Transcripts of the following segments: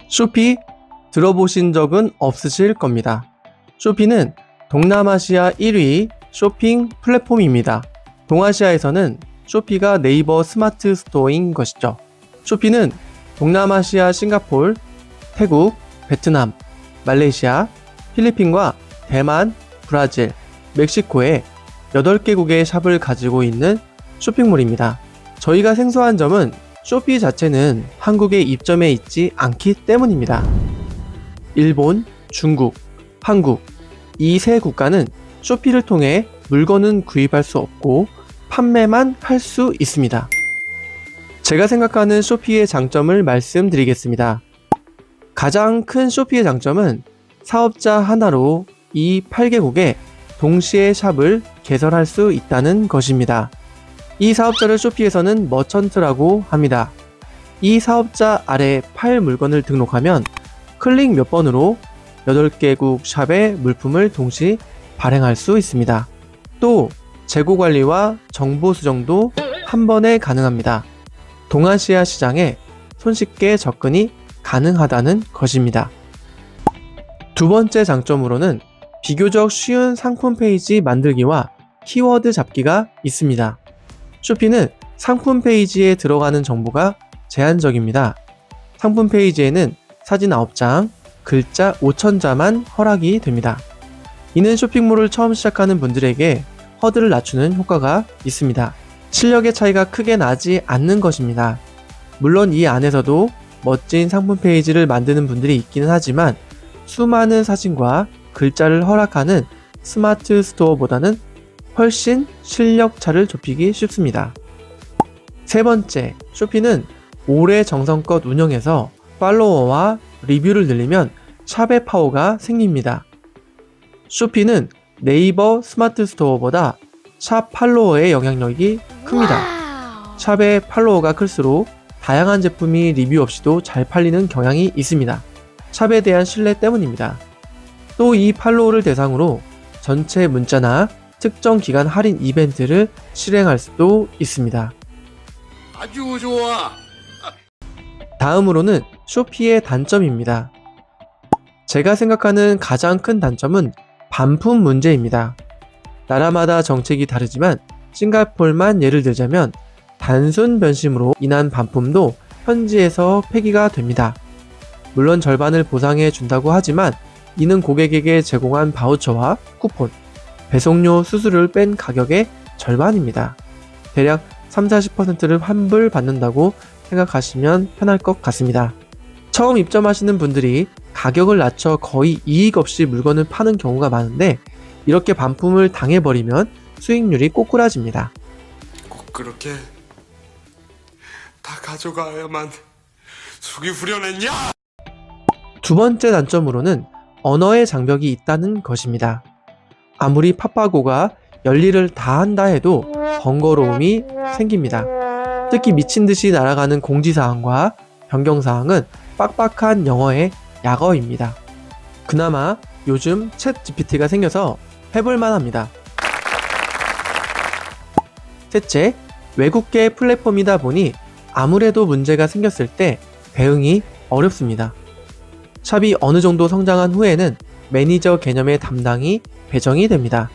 쇼피 들어보신 적은 없으실 겁니다. 쇼피는 동남아시아 1위 쇼핑 플랫폼입니다. 동아시아에서는 쇼피가 네이버 스마트 스토어인 것이죠. 쇼피는 동남아시아 싱가포르, 태국, 베트남, 말레이시아, 필리핀과 대만, 브라질, 멕시코에 8개국의 샵을 가지고 있는 쇼핑몰입니다. 저희가 생소한 점은 쇼피 자체는 한국에 입점해 있지 않기 때문입니다. 일본, 중국, 한국 이 세 국가는 쇼피를 통해 물건은 구입할 수 없고 판매만 할 수 있습니다. 제가 생각하는 쇼피의 장점을 말씀드리겠습니다. 가장 큰 쇼피의 장점은 사업자 하나로 이 8개국에 동시에 샵을 개설할 수 있다는 것입니다. 이 사업자를 쇼피에서는 머천트라고 합니다. 이 사업자 아래 팔 물건을 등록하면 클릭 몇 번으로 8개국 샵의 물품을 동시 발행할 수 있습니다. 또 재고 관리와 정보 수정도 한 번에 가능합니다. 동아시아 시장에 손쉽게 접근이 가능하다는 것입니다. 두 번째 장점으로는 비교적 쉬운 상품 페이지 만들기와 키워드 잡기가 있습니다. 쇼피는 상품 페이지에 들어가는 정보가 제한적입니다. 상품 페이지에는 사진 9장, 글자 5,000자만 허락이 됩니다. 이는 쇼핑몰을 처음 시작하는 분들에게 허들을 낮추는 효과가 있습니다. 실력의 차이가 크게 나지 않는 것입니다. 물론 이 안에서도 멋진 상품 페이지를 만드는 분들이 있기는 하지만 수많은 사진과 글자를 허락하는 스마트 스토어보다는 훨씬 실력차를 좁히기 쉽습니다. 세 번째, 쇼피는 오래 정성껏 운영해서 팔로워와 리뷰를 늘리면 샵의 파워가 생깁니다. 쇼피는 네이버 스마트 스토어보다 샵 팔로워의 영향력이 큽니다. 샵의 팔로워가 클수록 다양한 제품이 리뷰 없이도 잘 팔리는 경향이 있습니다. 샵에 대한 신뢰 때문입니다. 또 이 팔로워를 대상으로 전체 문자나 특정 기간 할인 이벤트를 실행할 수도 있습니다. 아주 좋아! 다음으로는 쇼피의 단점입니다. 제가 생각하는 가장 큰 단점은 반품 문제입니다. 나라마다 정책이 다르지만 싱가포르만 예를 들자면 단순 변심으로 인한 반품도 현지에서 폐기가 됩니다. 물론 절반을 보상해 준다고 하지만 이는 고객에게 제공한 바우처와 쿠폰, 배송료 수수료를 뺀 가격의 절반입니다. 대략 30-40%를 환불 받는다고 생각하시면 편할 것 같습니다. 처음 입점하시는 분들이 가격을 낮춰 거의 이익 없이 물건을 파는 경우가 많은데 이렇게 반품을 당해버리면 수익률이 꼬꾸라집니다. 꼭 그렇게 다 가져가야만 속이 후련했냐? 두 번째 단점으로는 언어의 장벽이 있다는 것입니다. 아무리 팝하고가 열일을 다 한다 해도 번거로움이 생깁니다. 특히 미친듯이 날아가는 공지사항과 변경사항은 빡빡한 영어의 약어입니다. 그나마 요즘 챗 GPT가 생겨서 해볼만 합니다. 셋째, 외국계 플랫폼이다 보니 아무래도 문제가 생겼을 때 대응이 어렵습니다. 샵이 어느 정도 성장한 후에는 매니저 개념의 담당이 배정이 됩니다.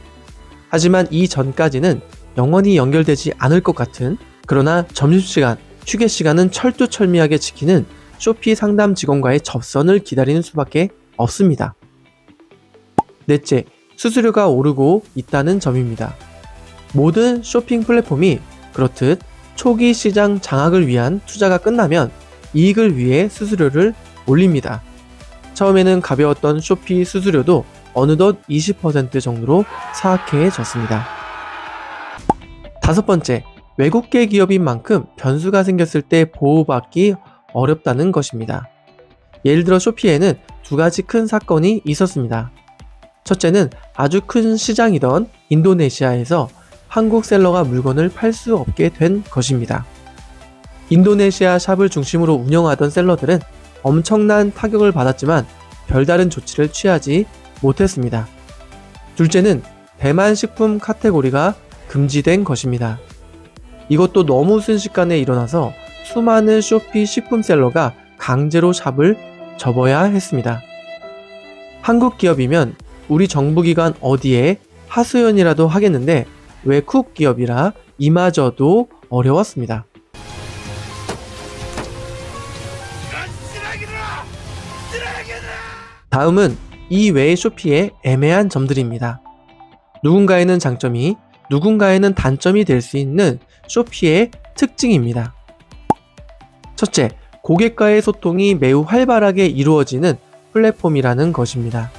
하지만 이 전까지는 영원히 연결되지 않을 것 같은, 그러나 점심시간, 휴게시간은 철두철미하게 지키는 쇼피 상담 직원과의 접선을 기다리는 수밖에 없습니다. 넷째, 수수료가 오르고 있다는 점입니다. 모든 쇼핑 플랫폼이 그렇듯 초기 시장 장악을 위한 투자가 끝나면 이익을 위해 수수료를 올립니다. 처음에는 가벼웠던 쇼피 수수료도 어느덧 20% 정도로 사악해졌습니다. 다섯 번째, 외국계 기업인 만큼 변수가 생겼을 때 보호받기 어렵다는 것입니다. 예를 들어 쇼피에는 두 가지 큰 사건이 있었습니다. 첫째는 아주 큰 시장이던 인도네시아에서 한국 셀러가 물건을 팔 수 없게 된 것입니다. 인도네시아 샵을 중심으로 운영하던 셀러들은 엄청난 타격을 받았지만 별다른 조치를 취하지 못했습니다. 둘째는 대만 식품 카테고리가 금지된 것입니다. 이것도 너무 순식간에 일어나서 수많은 쇼피 식품셀러가 강제로 샵을 접어야 했습니다. 한국 기업이면 우리 정부기관 어디에 하소연이라도 하겠는데 왜 쿡 기업이라 이마저도 어려웠습니다. 다음은 이 외의 쇼피의 애매한 점들입니다. 누군가에는 장점이, 누군가에는 단점이 될 수 있는 쇼피의 특징입니다. 첫째, 고객과의 소통이 매우 활발하게 이루어지는 플랫폼이라는 것입니다.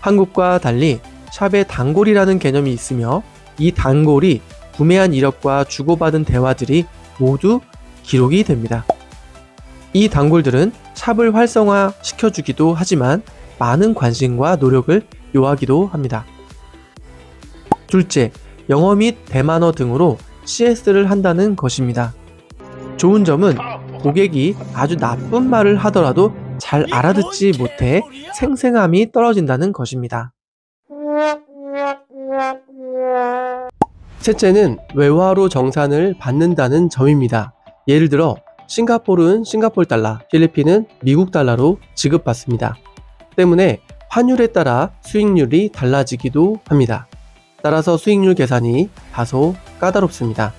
한국과 달리 샵에 단골이라는 개념이 있으며 이 단골이 구매한 이력과 주고받은 대화들이 모두 기록이 됩니다. 이 단골들은 샵을 활성화시켜주기도 하지만 많은 관심과 노력을 요하기도 합니다. 둘째, 영어 및 대만어 등으로 CS를 한다는 것입니다. 좋은 점은 고객이 아주 나쁜 말을 하더라도 잘 알아듣지 못해 생생함이 떨어진다는 것입니다. 셋째는 외화로 정산을 받는다는 점입니다. 예를 들어 싱가포르는 싱가포르 달러, 필리핀은 미국 달러로 지급받습니다. 때문에 환율에 따라 수익률이 달라지기도 합니다. 따라서 수익률 계산이 다소 까다롭습니다.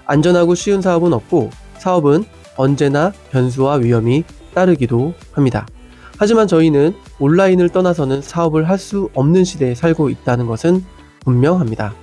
안전하고 쉬운 사업은 없고 사업은 언제나 변수와 위험이 따르기도 합니다. 하지만 저희는 온라인을 떠나서는 사업을 할 수 없는 시대에 살고 있다는 것은 분명합니다.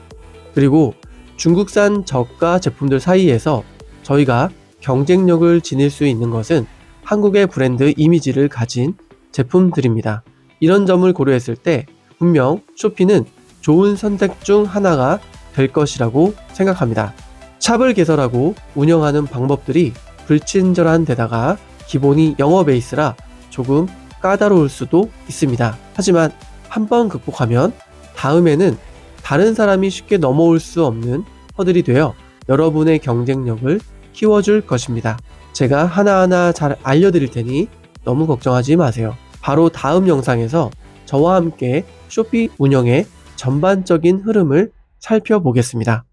그리고 중국산 저가 제품들 사이에서 저희가 경쟁력을 지닐 수 있는 것은 한국의 브랜드 이미지를 가진 제품들입니다. 이런 점을 고려했을 때 분명 쇼피는 좋은 선택 중 하나가 될 것이라고 생각합니다. 샵을 개설하고 운영하는 방법들이 불친절한 데다가 기본이 영어 베이스라 조금 까다로울 수도 있습니다. 하지만 한번 극복하면 다음에는 다른 사람이 쉽게 넘어올 수 없는 허들이 되어 여러분의 경쟁력을 키워줄 것입니다. 제가 하나하나 잘 알려드릴 테니 너무 걱정하지 마세요. 바로 다음 영상에서 저와 함께 쇼피 운영의 전반적인 흐름을 살펴보겠습니다.